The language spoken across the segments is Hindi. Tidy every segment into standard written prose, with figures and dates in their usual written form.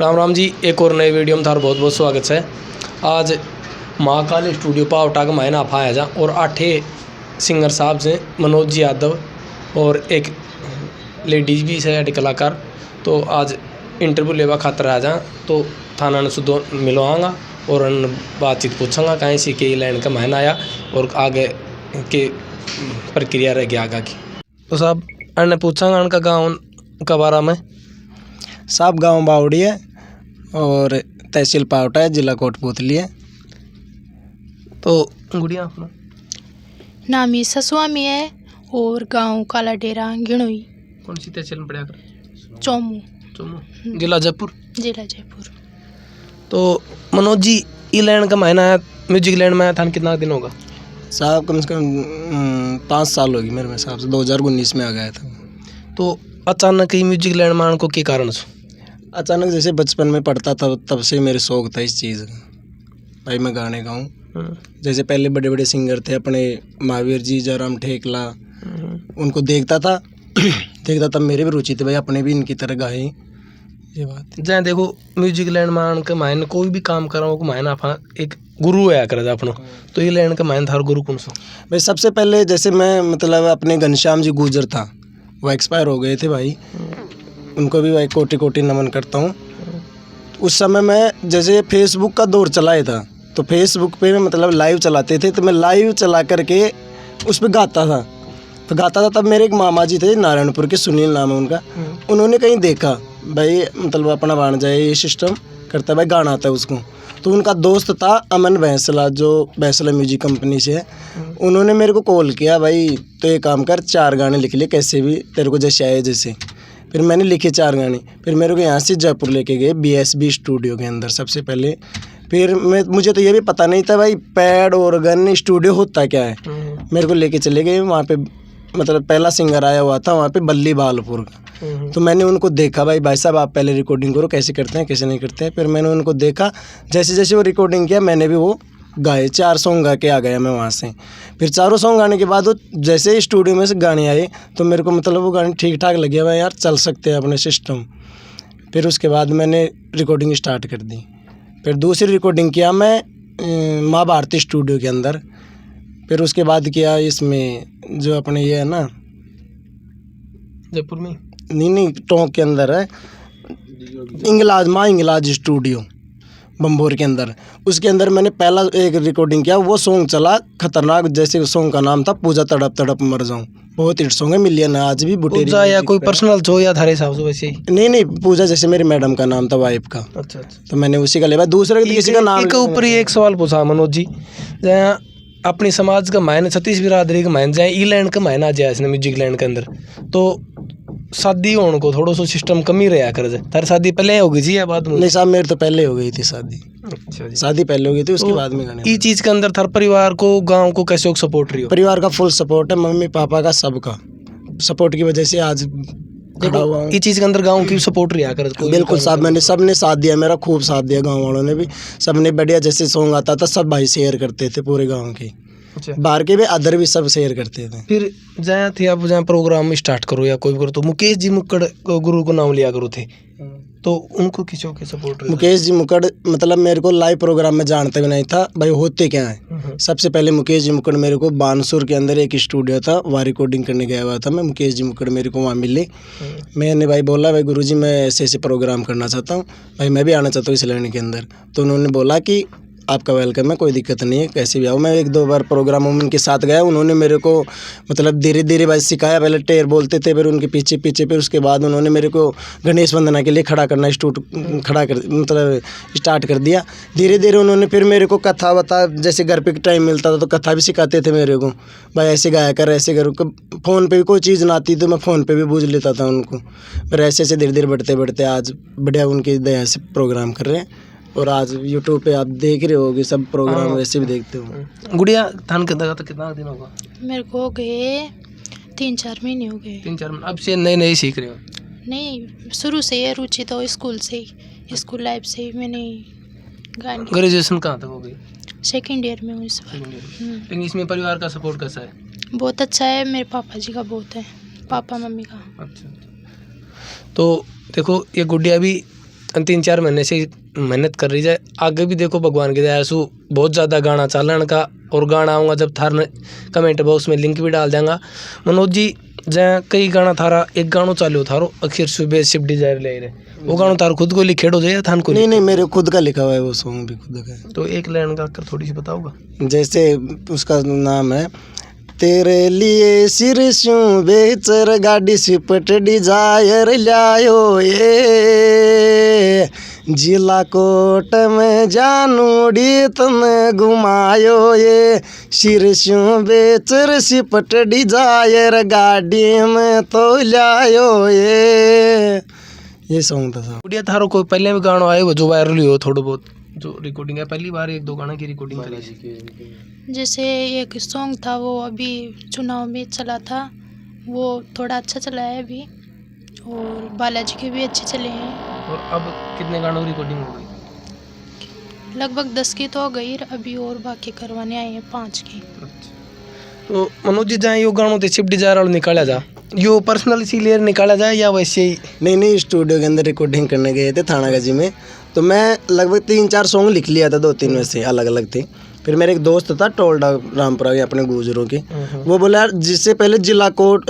राम राम जी, एक और नए वीडियो में थारा बहुत बहुत स्वागत है। आज महाकाल स्टूडियो पावटा का महीना आया जा और 8 सिंगर साहब से मनोज जी यादव और एक लेडीज भी है अड कलाकार। तो आज इंटरव्यू लेवा खातर आ जा तो थाना ने सुधो मिलो आऊँगा और बातचीत पूछूंगा कहीं से के लैंड का महीना आया और आगे के प्रक्रिया रह गया आगे की। तो साहब अन्न पूछांगा उनका गाँव का बारे में। साहब गांव बावड़ी है और तहसील पावटा है, जिला कोटपूतली है। तो गुड़िया अपना नाम ईसा स्वामी है और गांव काला डेरा गिणोई। कौन सी तहसील में पढ़ा कर? चोमू, जिला जयपुर। जिला जयपुर। तो मनोज जी ई लैंड का महीना है, म्यूजिक लैंड में आया था कितना दिन होगा? साहब कम से कम 5 साल होगी मेरे हिसाब से, 2019 में आ गया था। तो अचानक ही म्यूजिक लैंड में आने को क्या कारण से? अचानक जैसे बचपन में पढ़ता था तब से मेरे शौक था इस चीज़ का, भाई मैं गाने गाऊँ। जैसे पहले बड़े बड़े सिंगर थे अपने महावीर जी, जयराम ठेकला, उनको देखता था मेरे भी रुचि थी भाई अपने भी इनकी तरह गाए। ये बात जहाँ देखो म्यूजिक लैंड में आने का मायने कोई भी काम कर रहा हो मायना अपना एक गुरु है कर अपनो। तो ये लैंड का मायने थार गुरु कौन सा? भाई सबसे पहले जैसे मैं मतलब अपने घनश्याम जी गुजर था, वो एक्सपायर हो गए थे भाई, उनको भी भाई कोटि कोटि नमन करता हूँ। उस समय मैं जैसे फेसबुक का दौर चलाया था तो फेसबुक पे मतलब लाइव चलाते थे, तो मैं लाइव चला करके उस पर गाता था। तो गाता था तब मेरे एक मामा जी थे नारायणपुर के, सुनील नाम है उनका। उन्होंने कहीं देखा भाई मतलब अपना बाण जाए ये सिस्टम करता भाई गाना आता है उसको। तो उनका दोस्त था अमन बैंसला, जो बैंसला म्यूजिक कंपनी से है। उन्होंने मेरे को कॉल किया, भाई तो ये काम कर 4 गाने लिख ले कैसे भी तेरे को जैसे आए जैसे। फिर मैंने लिखे 4 गाने। फिर मेरे को यहाँ से जयपुर लेके गए BSB स्टूडियो के अंदर सबसे पहले। फिर मुझे तो ये भी पता नहीं था भाई पैड ऑर्गन स्टूडियो होता क्या है। मेरे को लेके चले गए वहाँ पे, मतलब पहला सिंगर आया हुआ था वहाँ पे बल्ली बालपुर का। तो मैंने उनको देखा, भाई साहब आप पहले रिकॉर्डिंग करो कैसे करते हैं कैसे नहीं करते हैं। फिर मैंने उनको देखा, जैसे जैसे वो रिकॉर्डिंग किया मैंने भी वो गाए। 4 सॉन्ग गा के आ गया मैं वहाँ से। फिर 4 सॉन्ग गाने के बाद वो जैसे स्टूडियो में से गाने आए तो मेरे को मतलब वो गाने ठीक ठाक लगे, भाई यार चल सकते हैं अपने सिस्टम। फिर उसके बाद मैंने रिकॉर्डिंग स्टार्ट कर दी। फिर दूसरी रिकॉर्डिंग किया मैं माँ भारती स्टूडियो के अंदर। फिर उसके बाद किया इसमें जो अपने ये है ना जयपुर में नहीं टोंक के अंदर है, इंगलाज स्टूडियो बम्बोर के अंदर। उसके अंदर मैंने पहला एक रिकॉर्डिंग किया, वो सॉन्ग चला खतरनाक। जैसे सॉन्ग का नाम था पूजा तड़प तड़प मर जाऊं, बहुत हिट सॉन्ग है, मिलियन है आज भी। पूजा या कोई पर्सनल छो या थारे हिसाब से वैसे ही? नहीं पूजा जैसे मेरी मैडम का नाम था वाइफ का। अच्छा। तो मैंने उसी का लिया, दूसरे किसी का नाम के ऊपर ही एक सवाल पूछा मनोज जी, जहाँ अपनी समाज का मायने छत्तीस बिरादरी का मायने जाए ई लैंड का मायना आ जाए इसने म्यूजिक लैंड के अंदर, तो शादी होने को थोड़ा सा सिस्टम कमी रहा कर जाए। तारी शादी पहले हो गई थी या बाद में? नहीं साहब मेरी तो पहले हो गई थी शादी। अच्छा जी। शादी पहले हो गई थी, उसके बाद में गाने। ये चीज़ के अंदर थार परिवार को गांव को कैसे सपोर्ट रही हो? परिवार का फुल सपोर्ट है, मम्मी पापा का सबका सपोर्ट की वजह से आज खड़ा हुआ हूँ। ये चीज़ के अंदर गांव की सपोर्ट रहा कर? बिल्कुल साहब, मैंने सबने साथ दिया, मेरा खूब साथ दिया, गाँव वालों ने भी सबने बढ़िया। जैसे सॉन्ग आता था सब भाई शेयर करते थे पूरे गाँव के। अच्छा। बाहर के भी अदर भी सब शेयर करते थे। फिर जहाँ थे आप जहाँ प्रोग्राम स्टार्ट करो या कोई करो तो मुकेश जी मुक्कड़ गुरु को नाम लिया करो थे, तो उनको किसों के सपोर्ट? मुकेश जी मुक्कड़ मतलब मेरे को लाइव प्रोग्राम में जानते भी नहीं था भाई होते क्या है। सबसे पहले मुकेश जी मुक्कड़ मेरे को बानसूर के अंदर एक स्टूडियो था, वहाँ रिकॉर्डिंग करने गया हुआ था मैं। मुकेश जी मुक्कड़ मेरे को वहाँ मिले। मैंने भाई बोला, भाई गुरुजी मैं ऐसे प्रोग्राम करना चाहता हूँ, भाई मैं भी आना चाहता हूँ इस लाइन के अंदर। तो उन्होंने बोला कि आपका वेलकम है, कोई दिक्कत नहीं है, कैसे भी आओ। मैं 1-2 बार प्रोग्राम उनके साथ गया। उन्होंने मेरे को मतलब धीरे धीरे भाई सिखाया। पहले टेर बोलते थे, फिर उनके पीछे फिर उसके बाद उन्होंने मेरे को गणेश वंदना के लिए खड़ा स्टार्ट कर दिया। धीरे धीरे उन्होंने फिर मेरे को कथा बता, जैसे घर पे टाइम मिलता था तो कथा भी सिखाते थे मेरे को, भाई ऐसे गाया कर ऐसे कर। फ़ोन पे भी कोई चीज़ ना आती तो मैं फ़ोन पे भी बूझ लेता था उनको। फिर ऐसे धीरे धीरे बढ़ते आज बढ़िया उनकी दया से प्रोग्राम कर रहे हैं। और आज यूट्यूब पे आप देख रहे होगे सब प्रोग्राम वैसे भी देखते हो। गुड़िया धान के अंदर कितना दिन होगा? मेरे को हो गए 3-4 महीने हो गए। 3-4 महीने? अब से नए सीख रहे हो? नहीं, शुरू से ये रुचि तो स्कूल से ही, स्कूल लाइफ से ही मैंने गाने। ग्रेजुएशन कहाँ तक हो गई? 2nd ईयर में हूँ इस बार। लेकिन इसमें परिवार का सपोर्ट कैसा है? बहुत अच्छा है, मेरे पापा जी का बहुत है, पापा मम्मी का। अच्छा। तो देखो ये गुड़िया भी 3-4 महीने से मेहनत कर रही है। आगे भी देखो भगवान की दया से बहुत ज़्यादा गाना चालन का, और गाना आऊँगा जब थार कमेंट बॉक्स में लिंक भी डाल देंगे। मनोज जी जहाँ कई गाना थारा, एक गाना चालू थारो अखिर सुबह शिफ्ट डिजायर ले रहे, वो गाना तार खुद को लिखेड़ो जाए या थान को? नहीं, मेरे खुद का लिखा हुआ है, वो सॉन्ग भी खुद का है। तो एक लाइन गा कर थोड़ी सी बताओगा? जैसे उसका नाम है, तेरे लिए सिरसों बेचर गाड़ी सिपट डिजायर लायो ये, जिला कोट में जानूड़ी तने घुमायो ये, सिरसों बेचर सिपट डिजायर गाड़ी में तो लायो ये सॉन्ग था। बढ़िया थारो कोई पहले भी गाना आए वो जो वायरल हुई हो थोड़ा बहुत, जो रिकॉर्डिंग है पहली बार 1-2 गाना की रिकॉर्डिंग करी? जैसे एक सॉन्ग था वो अभी चुनाव में चला था, वो थोड़ा अच्छा चला है अभी, और बालाजी के भी अच्छे चले हैं। और अब कितने गानों की रिकॉर्डिंग हो गई? लगभग 10 की तो हो गई, अभी और बाकी करवाने आए हैं 5 की। तो मनोज जी जहाँ यो गानों थे शिफ्ट डिजायर वालों निकाला जा, यो पर्सनल इसीलिए निकाला जाए या वैसे ही? नहीं, स्टूडियो के अंदर रिकॉर्डिंग करने गए थे थानागाजी में, तो मैं लगभग 3-4 सॉन्ग लिख लिया था, 2-3 में से अलग अलग थे। फिर मेरे एक दोस्त था टोल्डा रामपुरा के, अपने गुजरों के, वो बोला यार जिससे पहले जिला कोर्ट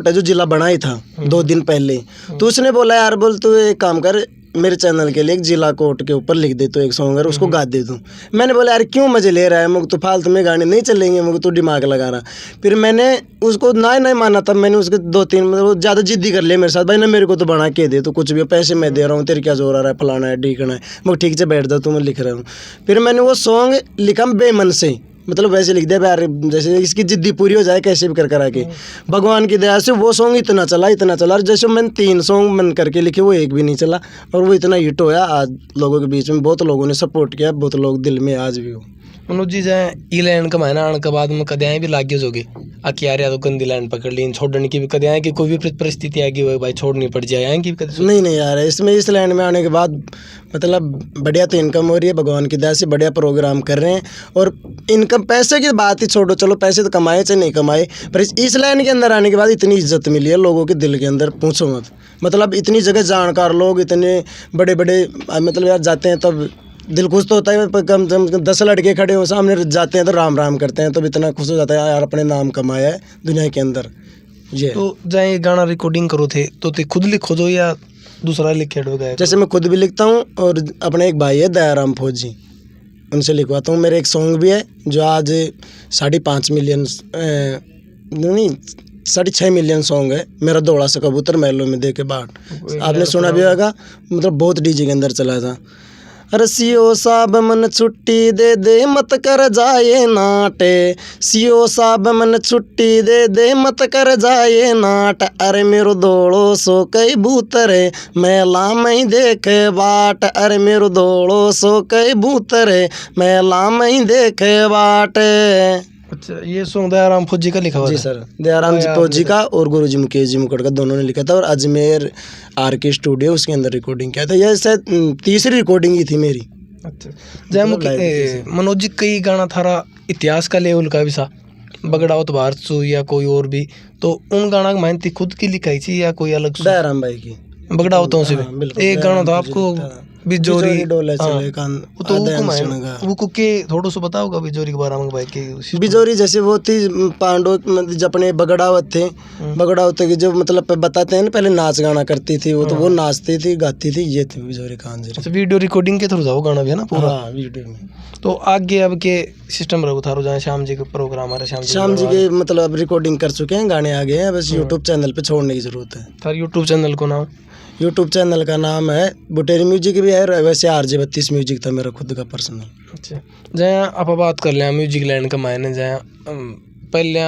है जो जिला बना ही था 2 दिन पहले, तो उसने बोला यार बोल तू एक काम कर, मेरे चैनल के लिए एक जिला कोर्ट के ऊपर लिख दे तो एक सॉन्ग है, उसको गा दे दूँ। मैंने बोला यार क्यों मजे ले रहा है, मुझे तो फालतू में गाने नहीं चलेंगे, मुझे तो दिमाग लगा रहा। फिर मैंने उसको नहीं माना, तब मैंने उसके 2-3 मतलब ज़्यादा जिद्दी कर लिया मेरे साथ, भाई ना मेरे को तो बना के दे, तो कुछ भी पैसे मैं दे रहा हूँ, तेरे क्या जोर आ रहा है, फलाना है ढीकना है, मैं ठीक से बैठ जाओ तो मैं लिख रहा हूँ। फिर मैंने वो सॉन्ग लिखा बेमन से, मतलब वैसे लिख दिया यार जैसे इसकी जिद्दी पूरी हो जाए कैसे भी कर कर आके। भगवान की दया से वो सॉन्ग इतना चला और जैसे मैंने 3 सॉन्ग मन करके लिखे वो एक भी नहीं चला, और वो इतना हिट होया आज लोगों के बीच में, बहुत लोगों ने सपोर्ट किया, बहुत लोग दिल में आज भी हो। मनोज जी जहाँ ई लाइन का महीना आने के बाद में कदे आए भी लागे जोगे आके यार या तो गंदी लाइन पकड़ ली, छोड़ने की भी कदे आए कि कोई विपरीत परिस्थिति आएगी वो भाई छोड़नी पड़ जाए आएंगी कदे? नहीं यार, इसमें इस लाइन में आने के बाद मतलब बढ़िया तो इनकम हो रही है, भगवान की दया से बढ़िया प्रोग्राम कर रहे हैं, और इनकम पैसे की बात ही छोड़ो, चलो पैसे तो कमाए चाहे नहीं कमाए, पर इस लाइन के अंदर आने के बाद इतनी इज्जत मिली है लोगों के दिल के अंदर, पूछो मत। मतलब इतनी जगह जानकार लोग, इतने बड़े बड़े मतलब यार जाते हैं तब दिल खुश तो होता है, पर कम से कम 10 लड़के खड़े हो सामने जाते हैं तो राम राम करते हैं, तो इतना खुश हो जाता है यार अपने नाम कमाया है दुनिया के अंदर ये। तो जहाँ ये गाना रिकॉर्डिंग करो थे तो खुद लिखो दो या दूसरा लिखे गाया? जैसे मैं खुद भी लिखता हूँ, और अपने एक भाई है दयाराम फौजी, उनसे लिखवाता हूँ। मेरे एक सॉन्ग भी है जो आज 5.5 मिलियन नहीं 6.5 मिलियन सॉन्ग है, मेरा दौड़ा सा कबूतर महलों में दे के बाट, आपने सुना भी होगा, मतलब बहुत डीजे के अंदर चला था। अरे सीओ साहब मन छुट्टी दे दे मत कर जाए नाटे, सीओ साहब मन छुट्टी दे दे मत कर जाए नाट, अरे मेरो दौड़ो सो कई बूतरे मेला में देखे बाट, अरे मेरो दौड़ो सो कई बूतरे मेला में देखे बाट। अच्छा, ये सॉन्ग दयाराम फौजी का लिखा हुआ? जी था? सर, दयाराम जी फौजी का और गुरुजी मुकेश जी मुकुट का दोनों ने लिखा था, और अजमेर RK स्टूडियो उसके अंदर रिकॉर्डिंग किया था। यह शायद 3री रिकॉर्डिंग ही थी मेरी। अच्छा, जय मनोज जी कई गाना थारा इतिहास का लेवल का भी सा बगड़ाओ तो भारत सु या कोई और भी, तो उन गाना की मेहनती खुद की लिखाई थी या कोई अलग? दयाराम भाई की बगड़ाओ तो से एक गाना था आपको बिजोरी डोले चले कान, तो वो को के थोड़ा सा बताओगा बिजोरी के बारे में भाई के? बिजोरी जैसे वो थी पांडव मतलब अपने बगड़ावत थे, बगड़ावत के जो मतलब बताते हैं ना पहले नाच गाना करती थी वो, तो वो नाचती थी गाती थी, ये थी बिजोरी कान जी। अच्छा, वीडियो रिकॉर्डिंग के थ्रू जाओ गाना भी है ना पूरा? हाँ, वीडियो में। तो आगे अब के सिस्टम रहो थारो जहाँ श्याम जी के प्रोग्राम आ रहा है? श्याम जी के मतलब रिकॉर्डिंग कर चुके हैं, गाने आ गए हैं, बस यूट्यूब चैनल पे छोड़ने की जरूरत है। थार यूट्यूब चैनल को नाम? यूट्यूब चैनल का नाम है बुटेरी म्यूजिक भी है, वैसे RJ 32 म्यूजिक था मेरा खुद का पर्सनल। अच्छा, जहाँ आप बात कर लें म्यूजिक लाइन का मायने, जहाँ पहले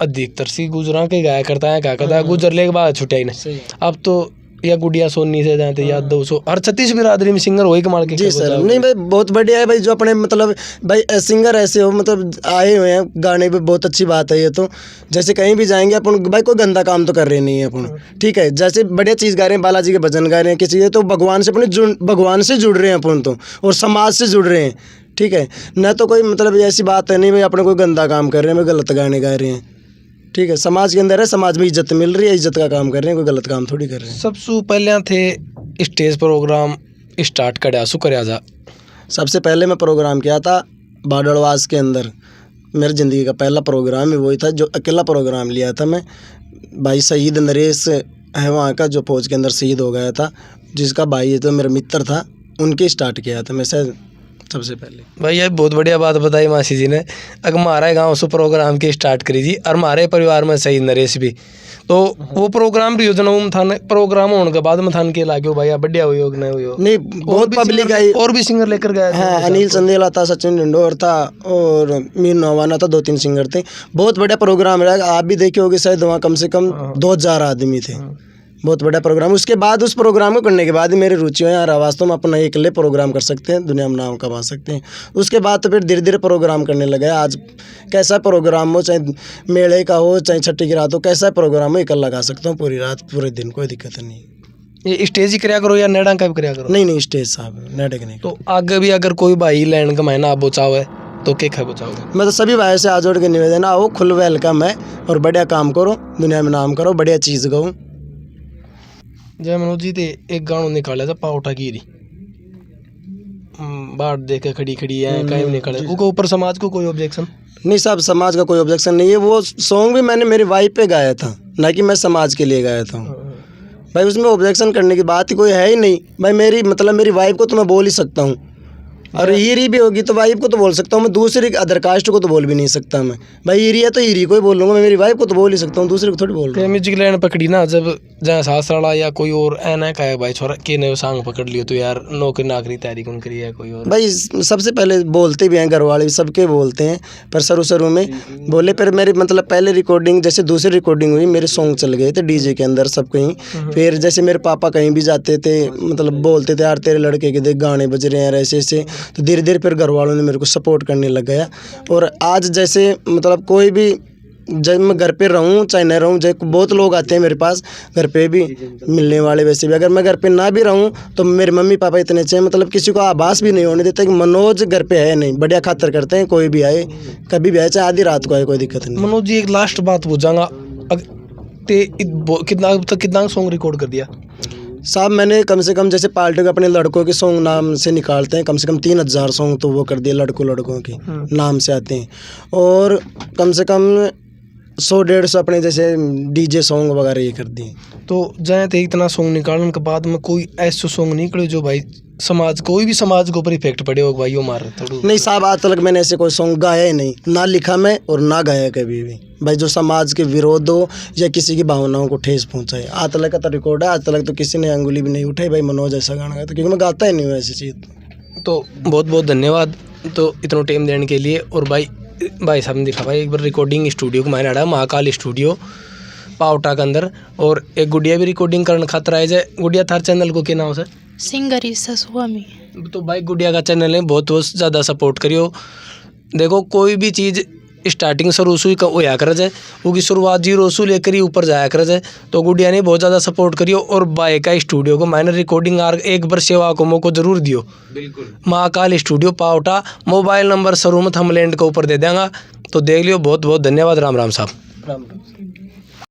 अधिकतर सी गुजरा के गाया करता है, क्या करता है गुजरने के बाद छुट्टिया ही नहीं, अब तो या गुड़िया सोनी से जाते या 200 हर 36 बिरादरी में सिंगर वही कमाल के। जी सर, नहीं भाई बहुत बढ़िया है भाई, जो अपने मतलब भाई सिंगर ऐसे हो मतलब आए हुए हैं गाने पे, बहुत अच्छी बात है ये तो। जैसे कहीं भी जाएंगे अपन भाई कोई गंदा काम तो कर रहे नहीं है अपन, ठीक है, जैसे बढ़िया चीज़ गा रहे हैं, बालाजी के भजन गा रहे हैं किसी, तो भगवान से अपने भगवान से जुड़ रहे हैं अपन तो, और समाज से जुड़ रहे हैं, ठीक है न, तो कोई मतलब ऐसी बात है नहीं भाई अपने कोई गंदा काम कर रहे हैं, गलत गाने गा रहे हैं, ठीक है, समाज के अंदर है, समाज में इज्जत मिल रही है, इज्जत का काम कर रहे हैं, कोई गलत काम थोड़ी कर रहे हैं। सबसे पहले थे स्टेज प्रोग्राम स्टार्ट कर शू कर जा? सबसे पहले मैं प्रोग्राम किया था बाडड़वास के अंदर। मेरी ज़िंदगी का पहला प्रोग्राम ही वही था, जो अकेला प्रोग्राम लिया था मैं। भाई शहीद नरेश है वहाँ का, जो फौज के अंदर शहीद हो गया था, जिसका भाई है तो मेरा मित्र था, उनके स्टार्ट किया था मैं शायद सबसे पहले। भाई ये बहुत बढ़िया बात बताई मासी जी ने। अगर हमारे गांव से प्रोग्राम की स्टार्ट करी जी, और हमारे परिवार में शहीद नरेश भी, तो वो प्रोग्राम भी योजना में थाने प्रोग्राम होने के बाद में थान के लागे भाई बढ़िया हुई योग नहीं हुई नहीं, बहुत पब्लिक आई। और भी सिंगर लेकर गए थे? हाँ, अनिल चंदेला था, सचिन डिंडोर था और मीर नवाना था, 2-3 सिंगर थे। बहुत बड़ा प्रोग्राम रहा, आप भी देखे होगे शायद, वहाँ कम से कम 2000 आदमी थे। बहुत बड़ा प्रोग्राम। उसके बाद उस प्रोग्राम को करने के बाद ही मेरी रुचि है यार वास्तव में अपना अकेले प्रोग्राम कर सकते हैं, दुनिया में नाम कमा सकते हैं। उसके बाद तो फिर धीरे धीरे प्रोग्राम करने लगे। आज कैसा प्रोग्राम हो, चाहे मेले का हो चाहे छठी की रात हो, कैसा प्रोग्राम हो इकल लगा सकता हूँ पूरी रात पूरे दिन, कोई दिक्कत नहीं। ये स्टेज ही कराया करो या नेड़ा का भी कराया करो? नहीं, स्टेज साहब, नेटक नहीं। तो आगे भी अगर कोई भाई लैंड का महीना आप बचाओ है तो क्या खा बचाओगे? मैं तो सभी भाई से आज जोड़ के निवेदन आओ, खुल वेलकम है और बढ़िया काम करो, दुनिया में नाम करो, बढ़िया चीज़ गाओ। जय मनोज जी ते एक गाना निकाला था पाउटा गिरी, बाट देख के खड़ी खड़ी है कहीं निकाले, उसके ऊपर समाज को कोई ऑब्जेक्शन नहीं साहब, समाज का कोई ऑब्जेक्शन नहीं है। वो सॉन्ग भी मैंने मेरी वाइफ पे गाया था, ना कि मैं समाज के लिए गाया था भाई। उसमें ऑब्जेक्शन करने की बात ही कोई है ही नहीं भाई। मेरी वाइफ को तो मैं बोल ही सकता हूँ, और हीरी भी होगी तो वाइफ को तो बोल सकता हूँ मैं, दूसरी अदर कास्ट को तो बोल भी नहीं सकता मैं भाई। हीरी है तो हीरी को ही बोल लूँगा मैं, मेरी वाइफ को तो बोल ही सकता हूँ, दूसरे को थोड़ी बोल रहा हूँ। म्यूजिक लाइन पकड़ी ना, जब जहाँ सासराला या कोई और ऐना कहे भाई छोरा के नए सॉन्ग पकड़ लियो तो यार नौकरी नाकरी तैयारी कौन करी है कोई और? भाई सबसे पहले बोलते भी हैं घर वाले, सबके बोलते हैं, पर शुरू में बोले। पर मेरी मतलब पहले रिकॉर्डिंग, जैसे दूसरी रिकॉर्डिंग हुई, मेरे सॉन्ग चल गए थे डीजे के अंदर सब कहीं। फिर जैसे मेरे पापा कहीं भी जाते थे, मतलब बोलते थे यार तेरे लड़के के देख गाने बज रहे हैं यार ऐसे ऐसे, तो धीरे धीरे फिर घर वालों ने मेरे को सपोर्ट करने लग गया। और आज जैसे मतलब कोई भी, जब मैं घर पे रहूँ चाहे न रहूँ, जैसे बहुत लोग आते हैं मेरे पास घर पे भी मिलने वाले, वैसे भी अगर मैं घर पे ना भी रहूँ तो मेरे मम्मी पापा इतने अच्छे हैं, मतलब किसी को आभास भी नहीं होने देते कि मनोज घर पे है नहीं, बढ़िया खातर करते हैं। कोई भी आए, कभी भी आए, चाहे आधी रात को आए, कोई दिक्कत नहीं। मनोज जी एक लास्ट बात पूछांगा, कितना सॉन्ग रिकॉर्ड कर दिया साहब? मैंने कम से कम, जैसे पार्टी को अपने लड़कों के सॉन्ग नाम से निकालते हैं, कम से कम 3000 सॉन्ग तो वो कर दिए लड़कों के नाम से आते हैं, और कम से कम 100-150 अपने जैसे डीजे सॉन्ग वगैरह ये कर दिए। तो जाए तो इतना सॉन्ग निकालने के बाद में कोई ऐसा सॉन्ग निकले जो भाई समाज, कोई भी समाज के ऊपर इफेक्ट पड़े हो भाई वो मार रहे? नहीं साहब, आज तक मैंने ऐसे कोई सॉन्ग गाया ही नहीं, ना लिखा मैं और ना गाया कभी भी भाई, जो समाज के विरोध हो या किसी की भावनाओं को ठेस पहुंचाए। आज तक का तो रिकॉर्ड है, आज तक तो किसी ने अंगुली भी नहीं उठाई भाई मनोज ऐसा गाना गाता, क्योंकि मैं गाता ही नहीं हूँ ऐसी चीज़। तो बहुत बहुत धन्यवाद तो इतना टाइम देने के लिए। और भाई साहब ने दिखा भाई एक बार रिकॉर्डिंग स्टूडियो को मैंने आड़ा महाकाल स्टूडियो पावटा के अंदर, और एक गुड़िया भी रिकॉर्डिंग करने खातर आए जाए। गुड़िया थार चैनल को क्या नाम से? सिंगर ईसा स्वामी। तो भाई गुड़िया का चैनल है, बहुत ज़्यादा सपोर्ट करियो। देखो कोई भी चीज़ स्टार्टिंग शुरू से होया कर जाए, उसकी शुरुआत 0 से लेकर ही ऊपर जाया कर जाए। तो गुड़िया ने बहुत ज़्यादा सपोर्ट करियो, और भाई का स्टूडियो को मैंने रिकॉर्डिंग एक बार सेवा को मौको जरूर दियो। बिल्कुल, Mahakal studio Paonta, mobile number शुरू में थंबनेल के ऊपर दे देंगे, तो देख लियो। बहुत बहुत धन्यवाद। राम राम साहब। राम राम।